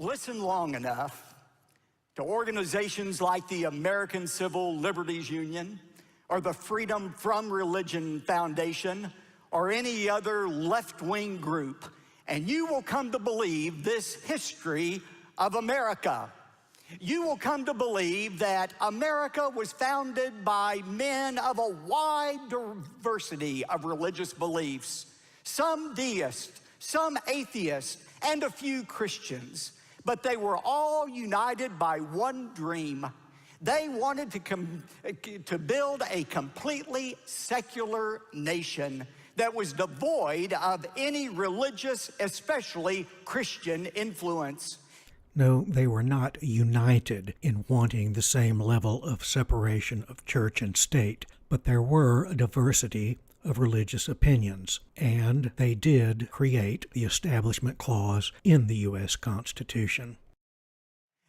Listen long enough to organizations like the American Civil Liberties Union or the Freedom from Religion Foundation or any other left-wing group, and you will come to believe this history of America. You will come to believe that America was founded by men of a wide diversity of religious beliefs, some deists, some atheists, and a few Christians. But they were all united by one dream. They wanted to build a completely secular nation that was devoid of any religious, especially Christian influence. No, they were not united in wanting the same level of separation of church and state, but there were a diversity of religious opinions, and they did create the Establishment Clause in the U.S. Constitution.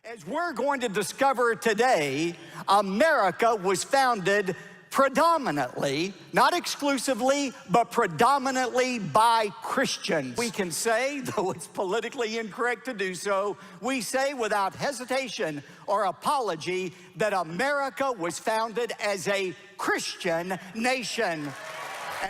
As we're going to discover today, America was founded predominantly, not exclusively, but predominantly by Christians. We can say, though it's politically incorrect to do so, we say without hesitation or apology that America was founded as a Christian nation.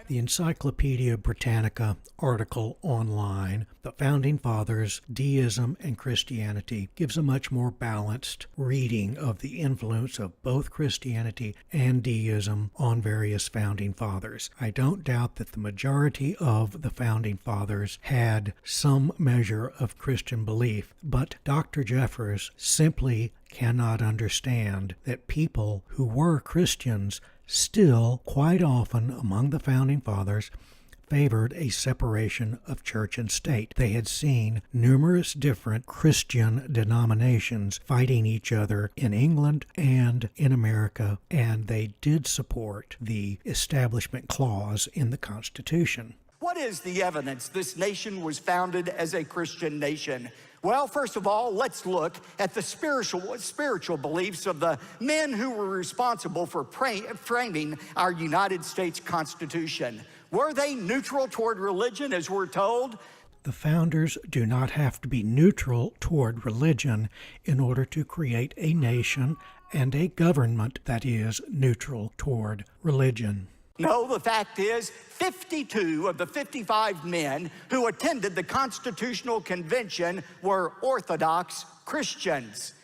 The Encyclopedia Britannica article online, The Founding Fathers, Deism and Christianity, gives a much more balanced reading of the influence of both Christianity and deism on various founding fathers. I don't doubt that the majority of the founding fathers had some measure of Christian belief, but Dr. Jeffress simply cannot understand that people who were Christians still, quite often among the founding fathers, favored a separation of church and state. They had seen numerous different Christian denominations fighting each other in England and in America, and they did support the Establishment Clause in the Constitution. What is the evidence this nation was founded as a Christian nation? Well, first of all, let's look at the spiritual beliefs of the men who were responsible for framing our United States Constitution. Were they neutral toward religion, as we're told? The founders do not have to be neutral toward religion in order to create a nation and a government that is neutral toward religion. No, the fact is, 52 of the 55 men who attended the Constitutional Convention were Orthodox Christians.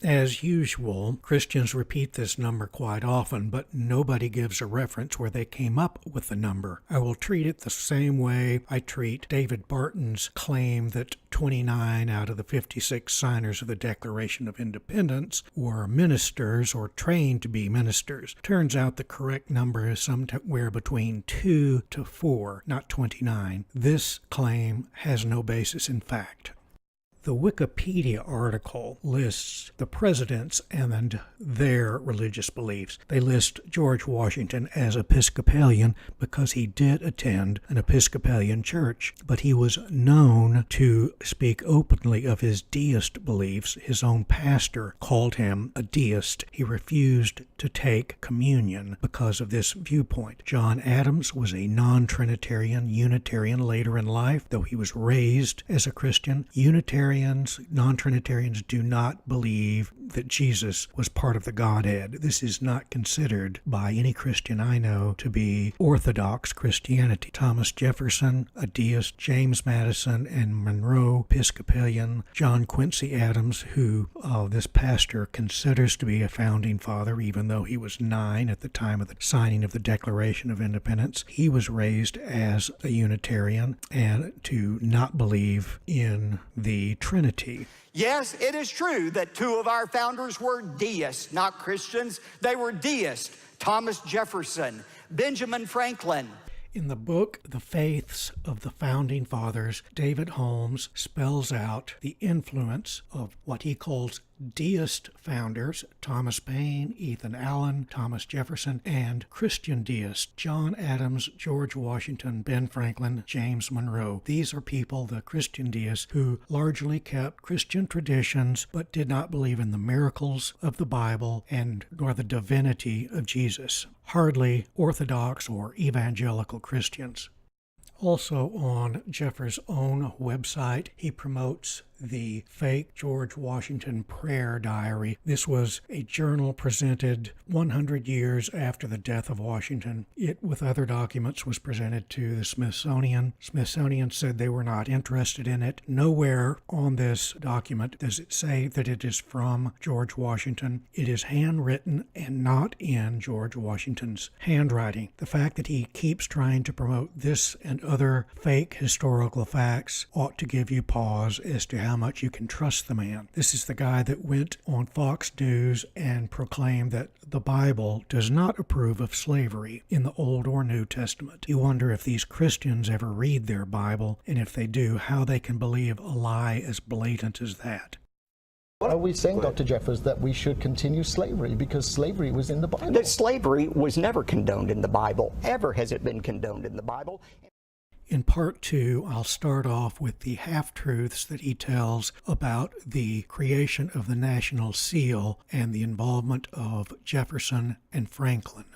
As usual, Christians repeat this number quite often, but nobody gives a reference where they came up with the number. I will treat it the same way I treat David Barton's claim that 29 out of the 56 signers of the Declaration of Independence were ministers or trained to be ministers. Turns out the correct number is somewhere between 2 to 4, not 29. This claim has no basis in fact. The Wikipedia article lists the presidents and their religious beliefs. They list George Washington as Episcopalian because he did attend an Episcopalian church, but he was known to speak openly of his deist beliefs. His own pastor called him a deist. He refused to take communion because of this viewpoint. John Adams was a non-Trinitarian, Unitarian later in life, though he was raised as a Christian. Non-Trinitarians do not believe that Jesus was part of the Godhead. This is not considered by any Christian I know to be Orthodox Christianity. Thomas Jefferson, a deist, James Madison and Monroe, Episcopalian, John Quincy Adams, who this pastor considers to be a founding father, even though he was 9 at the time of the signing of the Declaration of Independence. He was raised as a Unitarian and to not believe in the Trinity. Yes, it is true that 2 of our founders were deists, not Christians. They were deists. Thomas Jefferson, Benjamin Franklin. In the book, The Faiths of the Founding Fathers, David Holmes spells out the influence of what he calls deist founders, Thomas Paine, Ethan Allen, Thomas Jefferson, and Christian deists, John Adams, George Washington, Ben Franklin, James Monroe. These are people, the Christian deists, who largely kept Christian traditions but did not believe in the miracles of the Bible and nor the divinity of Jesus. Hardly Orthodox or evangelical Christians. Also on Jeffress' own website, he promotes the fake George Washington prayer diary. This was a journal presented 100 years after the death of Washington. It, with other documents, was presented to the Smithsonian. Smithsonian said they were not interested in it. Nowhere on this document does it say that it is from George Washington. It is handwritten and not in George Washington's handwriting. The fact that he keeps trying to promote this and other fake historical facts ought to give you pause as to how much you can trust the man. This is the guy that went on Fox News and proclaimed that the Bible does not approve of slavery in the Old or New Testament. You wonder if these Christians ever read their Bible, and if they do, how they can believe a lie as blatant as that. Are we saying, Dr. Jeffress, that we should continue slavery because slavery was in the Bible? That slavery was never condoned in the Bible. Ever has it been condoned in the Bible. In part 2, I'll start off with the half-truths that he tells about the creation of the national seal and the involvement of Jefferson and Franklin.